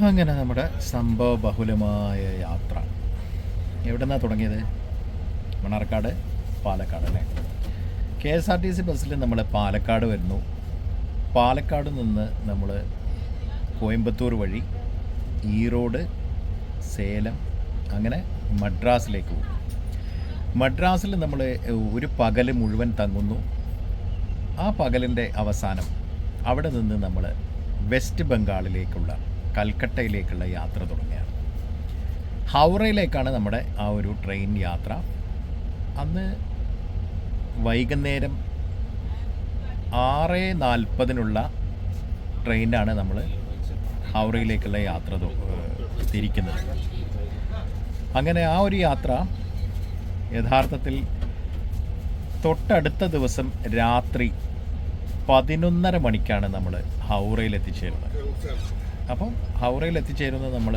അങ്ങനെ നമ്മുടെ സംഭവബഹുലമായ യാത്ര എവിടെ നിന്നാണ് തുടങ്ങിയത്? മണ്ണാർക്കാട്, പാലക്കാട് അല്ലേ? K S R T C ബസ്സിൽ നമ്മൾ പാലക്കാട് വരുന്നു. പാലക്കാട് നിന്ന് നമ്മൾ കോയമ്പത്തൂർ വഴി ഈറോഡ്, സേലം, അങ്ങനെ മദ്രാസിലേക്ക് പോകും. മദ്രാസിൽ നമ്മൾ ഒരു പകൽ മുഴുവൻ തങ്ങുന്നു. ആ പകലിൻ്റെ അവസാനം അവിടെ നിന്ന് നമ്മൾ വെസ്റ്റ് ബംഗാളിലേക്കുള്ള കൽക്കട്ടയിലേക്കുള്ള യാത്ര തുടങ്ങിയാണ്. ഹൗറയിലേക്കാണ് നമ്മുടെ ആ ഒരു ട്രെയിൻ യാത്ര. അന്ന് വൈകുന്നേരം 6:40 ട്രെയിനാണ് നമ്മൾ ഹൗറയിലേക്കുള്ള യാത്ര തിരിക്കുന്നത്. അങ്ങനെ ആ ഒരു യാത്ര യഥാർത്ഥത്തിൽ തൊട്ടടുത്ത ദിവസം രാത്രി 11:30 മണിക്കാണ് നമ്മൾ ഹൗറയിൽ എത്തിച്ചേരുന്നത്. അപ്പം ഹൗറയിൽ എത്തിച്ചേരുന്നത് നമ്മൾ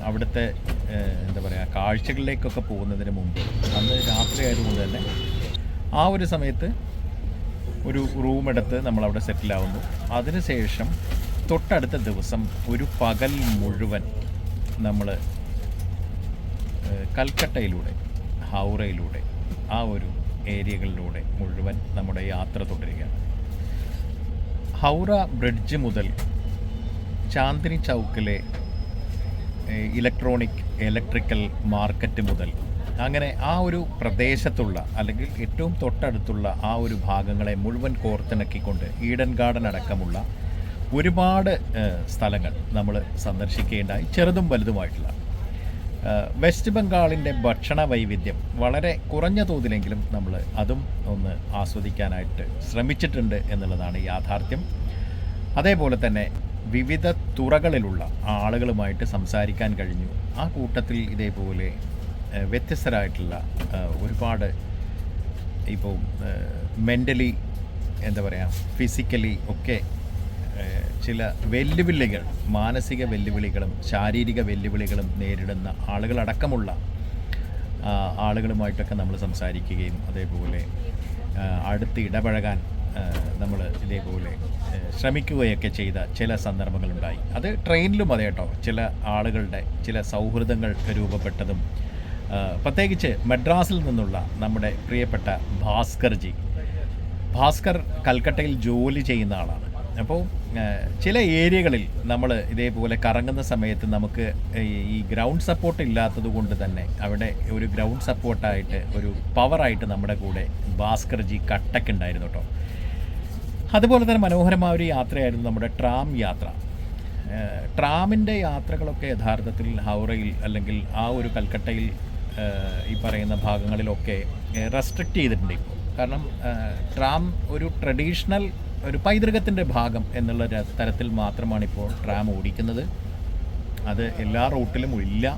അവിടുത്തെ എന്താ പറയുക, കാഴ്ചകളിലേക്കൊക്കെ പോകുന്നതിന് മുമ്പ്, അന്ന് രാത്രി ആയതുകൊണ്ട് തന്നെ ആ ഒരു സമയത്ത് ഒരു റൂമെടുത്ത് നമ്മളവിടെ സെറ്റിലാവുന്നു. അതിനുശേഷം തൊട്ടടുത്ത ദിവസം ഒരു പകൽ മുഴുവൻ നമ്മൾ കൽക്കട്ടയിലൂടെ, ഹൗറയിലൂടെ, ആ ഒരു ഏരിയകളിലൂടെ മുഴുവൻ നമ്മുടെ യാത്ര തുടരുകയാണ്. ഹൗറ ബ്രിഡ്ജ് മുതൽ ചാന്ദിനി ചൗക്കിലെ ഇലക്ട്രിക്കൽ മാർക്കറ്റ് മുതൽ അങ്ങനെ ആ ഒരു പ്രദേശത്തുള്ള, അല്ലെങ്കിൽ ഏറ്റവും തൊട്ടടുത്തുള്ള ആ ഒരു ഭാഗങ്ങളെ മുഴുവൻ കോർത്തിണക്കിക്കൊണ്ട് ഈഡൻ ഗാർഡൻ അടക്കമുള്ള ഒരുപാട് സ്ഥലങ്ങൾ നമ്മൾ സന്ദർശിക്കുകയുണ്ടായി, ചെറുതും വലുതുമായിട്ടുള്ള. വെസ്റ്റ് ബംഗാളിൻ്റെ ഭക്ഷണ വൈവിധ്യം വളരെ കുറഞ്ഞ തോതിലെങ്കിലും നമ്മൾ അതും ഒന്ന് ആസ്വദിക്കാനായിട്ട് ശ്രമിച്ചിട്ടുണ്ട് എന്നുള്ളതാണ് യാഥാർത്ഥ്യം. അതേപോലെ തന്നെ വിവിധ തുറകളിലുള്ള ആളുകളുമായിട്ട് സംസാരിക്കാൻ കഴിഞ്ഞു. ആ കൂട്ടത്തിൽ ഇതേപോലെ വ്യത്യസ്തരായിട്ടുള്ള ഒരുപാട്, ഇപ്പോൾ മെൻ്റലി എന്താ പറയുക, ഫിസിക്കലി ഒക്കെ ചില വെല്ലുവിളികൾ, മാനസിക വെല്ലുവിളികളും ശാരീരിക വെല്ലുവിളികളും നേരിടുന്ന ആളുകളടക്കമുള്ള ആളുകളുമായിട്ടൊക്കെ നമ്മൾ സംസാരിക്കുകയും അതേപോലെ അടുത്ത് ഇടപഴകാൻ നമ്മൾ ഇതേപോലെ ശ്രമിക്കുകയൊക്കെ ചെയ്ത ചില സന്ദർഭങ്ങളുണ്ടായി. അത് ട്രെയിനിലും അതെ കേട്ടോ, ചില ആളുകളുടെ ചില സൗഹൃദങ്ങൾ രൂപപ്പെട്ടതും, പ്രത്യേകിച്ച് മദ്രാസിൽ നിന്നുള്ള നമ്മുടെ പ്രിയപ്പെട്ട ഭാസ്കർ കൽക്കട്ടയിൽ ജോലി ചെയ്യുന്ന ആളാണ്. അപ്പോൾ ചില ഏരിയകളിൽ നമ്മൾ ഇതേപോലെ കറങ്ങുന്ന സമയത്ത് നമുക്ക് ഈ ഗ്രൗണ്ട് സപ്പോർട്ട് ഇല്ലാത്തത് കൊണ്ട് തന്നെ അവിടെ ഒരു ഗ്രൗണ്ട് സപ്പോർട്ടായിട്ട്, ഒരു പവറായിട്ട് നമ്മുടെ കൂടെ ഭാസ്കർജി കട്ടക്കുണ്ടായിരുന്നു കേട്ടോ. അതുപോലെ തന്നെ മനോഹരമായ ഒരു യാത്രയായിരുന്നു നമ്മുടെ ട്രാം യാത്ര. ട്രാമിൻ്റെ യാത്രകളൊക്കെ യഥാർത്ഥത്തിൽ ഹൗറയിൽ അല്ലെങ്കിൽ ആ ഒരു കൽക്കട്ടയിൽ ഈ പറയുന്ന ഭാഗങ്ങളിലൊക്കെ റെസ്ട്രിക്റ്റ് ചെയ്തിട്ടുണ്ട് ഇപ്പോൾ. കാരണം ട്രാം ഒരു ട്രഡീഷണൽ, ഒരു പൈതൃകത്തിൻ്റെ ഭാഗം എന്നുള്ള തരത്തിൽ മാത്രമാണ് ഇപ്പോൾ ട്രാം ഓടിക്കുന്നത്. അത് എല്ലാ റൂട്ടിലും ഇല്ല.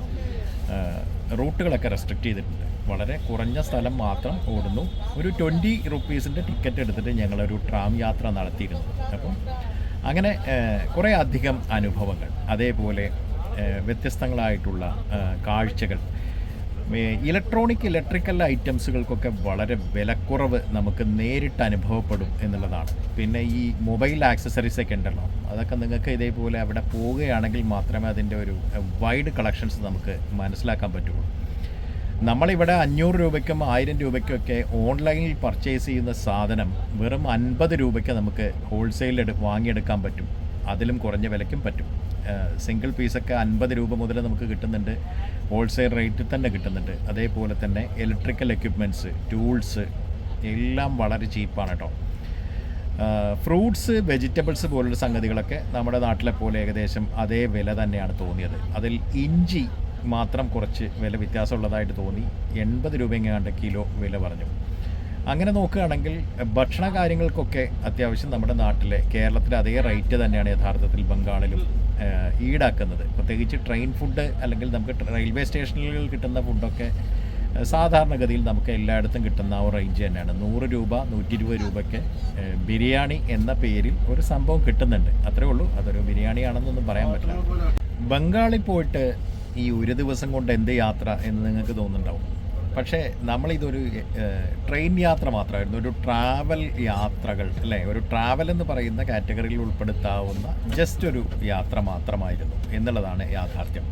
റൂട്ടുകളൊക്കെ റെസ്ട്രിക്റ്റ് ചെയ്തിട്ടുണ്ട്. വളരെ കുറഞ്ഞ സ്ഥലം മാത്രം ഓടുന്നു. ഒരു 20 റുപ്പീസിൻ്റെ ടിക്കറ്റ് എടുത്തിട്ട് ഞങ്ങളൊരു ട്രാം യാത്ര നടത്തിയിരുന്നു. അപ്പം അങ്ങനെ കുറേ അധികം അനുഭവങ്ങൾ, അതേപോലെ വ്യത്യസ്തങ്ങളായിട്ടുള്ള കാഴ്ചകൾ. ഇലക്ട്രിക്കൽ ഐറ്റംസുകൾക്കൊക്കെ വളരെ വിലക്കുറവ് നമുക്ക് നേരിട്ട് അനുഭവപ്പെടും എന്നുള്ളതാണ്. പിന്നെ ഈ മൊബൈൽ ആക്സസറീസൊക്കെ ഉണ്ടല്ലോ, അതൊക്കെ നിങ്ങൾക്ക് ഇതേപോലെ അവിടെ പോവുകയാണെങ്കിൽ മാത്രമേ അതിൻ്റെ ഒരു വൈഡ് കളക്ഷൻസ് നമുക്ക് മനസ്സിലാക്കാൻ പറ്റുള്ളൂ. നമ്മളിവിടെ 500 രൂപയ്ക്കും 1000 രൂപയ്ക്കൊക്കെ ഓൺലൈനിൽ പർച്ചേസ് ചെയ്യുന്ന സാധനം വെറും 50 രൂപയ്ക്ക് നമുക്ക് ഹോൾസെയിൽ വാങ്ങിയെടുക്കാൻ പറ്റും. അതിലും കുറഞ്ഞ വിലയ്ക്കും പറ്റും. സിംഗിൾ പീസൊക്കെ 50 രൂപ മുതൽ നമുക്ക് കിട്ടുന്നുണ്ട്, ഹോൾസെയിൽ റേറ്റിൽ തന്നെ കിട്ടുന്നുണ്ട്. അതേപോലെ തന്നെ ഇലക്ട്രിക്കൽ എക്യുപ്മെൻറ്റ്സ്, ടൂൾസ് എല്ലാം വളരെ ചീപ്പാണ് കേട്ടോ. ഫ്രൂട്ട്സ്, വെജിറ്റബിൾസ് പോലുള്ള സംഗതികളൊക്കെ നമ്മുടെ നാട്ടിലെ പോലെ ഏകദേശം അതേ വില തന്നെയാണ് തോന്നിയത്. അതിൽ ഇഞ്ചി മാത്രം കുറച്ച് വില വ്യത്യാസമുള്ളതായിട്ട് തോന്നി. 80 രൂപയെങ്ങാണ്ട് കിലോ വില പറഞ്ഞു. അങ്ങനെ നോക്കുകയാണെങ്കിൽ ഭക്ഷണ കാര്യങ്ങൾക്കൊക്കെ അത്യാവശ്യം നമ്മുടെ നാട്ടിലെ, കേരളത്തിലെ അതേ റേറ്റ് തന്നെയാണ് യഥാർത്ഥത്തിൽ ബംഗാളിലും ഈടാക്കുന്നത്. പ്രത്യേകിച്ച് ട്രെയിൻ ഫുഡ്, അല്ലെങ്കിൽ നമുക്ക് റെയിൽവേ സ്റ്റേഷനുകളിൽ കിട്ടുന്ന ഫുഡൊക്കെ സാധാരണഗതിയിൽ നമുക്ക് എല്ലായിടത്തും കിട്ടുന്ന ആ റേഞ്ച് തന്നെയാണ്. 100 രൂപ 120 രൂപയ്ക്ക് ബിരിയാണി എന്ന പേരിൽ ഒരു സംഭവം കിട്ടുന്നുണ്ട്. അത്രേ ഉള്ളൂ. അതൊരു ബിരിയാണിയാണെന്നൊന്നും പറയാൻ പറ്റില്ല. ബംഗാളിൽ പോയിട്ട് ഈ ഒരു ദിവസം കൊണ്ട് എന്ത് യാത്ര എന്ന് നിങ്ങൾക്ക് തോന്നുന്നുണ്ടാവും. പക്ഷേ നമ്മളിതൊരു ട്രെയിൻ യാത്ര മാത്രമായിരുന്നു, ഒരു ട്രാവൽ യാത്രകൾ അല്ലേ, ഒരു ട്രാവൽ എന്ന് പറയുന്ന കാറ്റഗറിയിൽ ഉൾപ്പെടുത്താവുന്ന ജസ്റ്റ് ഒരു യാത്ര മാത്രമായിരുന്നു എന്നുള്ളതാണ് യാഥാർത്ഥ്യം.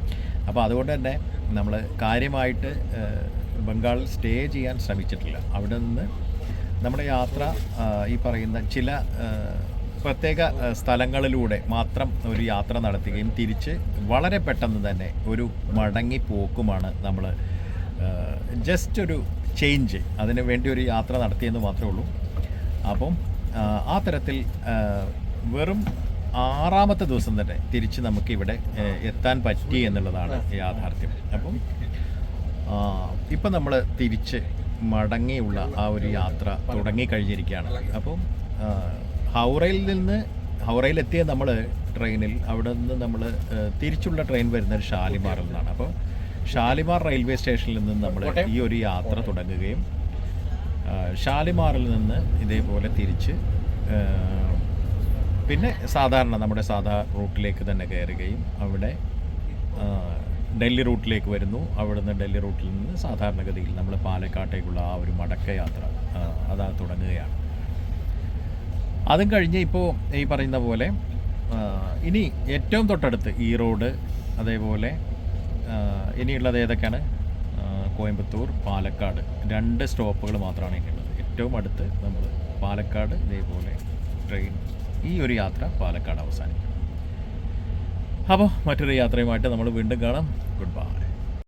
അപ്പോൾ അതുകൊണ്ട് തന്നെ നമ്മൾ കാര്യമായിട്ട് ബംഗാൾ സ്റ്റേ ചെയ്യാൻ ശ്രമിച്ചിട്ടില്ല. അവിടെ നിന്ന് നമ്മുടെ യാത്ര ഈ പറയുന്ന ചില പ്രത്യേക സ്ഥലങ്ങളിലൂടെ മാത്രം ഒരു യാത്ര നടത്തുകയും തിരിച്ച് വളരെ പെട്ടെന്ന് തന്നെ ഒരു മടങ്ങി പോക്കുമാണ് നമ്മൾ ജസ്റ്റ് ഒരു ചേഞ്ച് അതിന് വേണ്ടി ഒരു യാത്ര നടത്തിയെന്ന് മാത്രമേ ഉള്ളൂ. അപ്പം ആ തരത്തിൽ വെറും 6ാമത്തെ ദിവസം തന്നെ തിരിച്ച് നമുക്കിവിടെ എത്താൻ പറ്റി എന്നുള്ളതാണ് യാഥാർത്ഥ്യം. അപ്പം ഇപ്പം നമ്മൾ തിരിച്ച് മടങ്ങിയുള്ള ആ ഒരു യാത്ര തുടങ്ങിക്കഴിഞ്ഞിരിക്കുകയാണ്. അപ്പം ഹൗറയിലെത്തിയ നമ്മൾ ട്രെയിനിൽ അവിടെ നിന്ന് നമ്മൾ തിരിച്ചുള്ള ട്രെയിൻ വരുന്നത് ഷാലിമാറിൽ നിന്നാണ്. അപ്പോൾ ഷാലിമാർ റെയിൽവേ സ്റ്റേഷനിൽ നിന്ന് നമ്മൾ ഈ ഒരു യാത്ര തുടങ്ങുകയും ഷാലിമാറിൽ നിന്ന് ഇതേപോലെ തിരിച്ച് പിന്നെ നമ്മുടെ സാധാ റൂട്ടിലേക്ക് തന്നെ കയറുകയും അവിടെ ഡൽഹി റൂട്ടിലേക്ക് വരുന്നു. അവിടുന്ന് ഡൽഹി റൂട്ടിൽ നിന്ന് സാധാരണഗതിയിൽ നമ്മൾ പാലക്കാട്ടേക്കുള്ള ആ ഒരു മടക്ക യാത്ര അതാ തുടങ്ങുകയാണ്. അതും കഴിഞ്ഞ് ഇപ്പോൾ ഈ പറയുന്ന പോലെ ഇനി ഏറ്റവും തൊട്ടടുത്ത് ഈറോഡ്, അതേപോലെ ഇനിയുള്ളത് ഏതൊക്കെയാണ്, കോയമ്പത്തൂർ, പാലക്കാട് 2 സ്റ്റോപ്പുകൾ മാത്രമാണ് ഇനിയുള്ളത്. ഏറ്റവും അടുത്ത് നമ്മൾ പാലക്കാട് ഇതേപോലെ ട്രെയിൻ ഈ ഒരു യാത്ര പാലക്കാട് അവസാനിക്കും. അപ്പോൾ മറ്റൊരു യാത്രയുമായിട്ട് നമ്മൾ വീണ്ടും കാണാം. Good bye.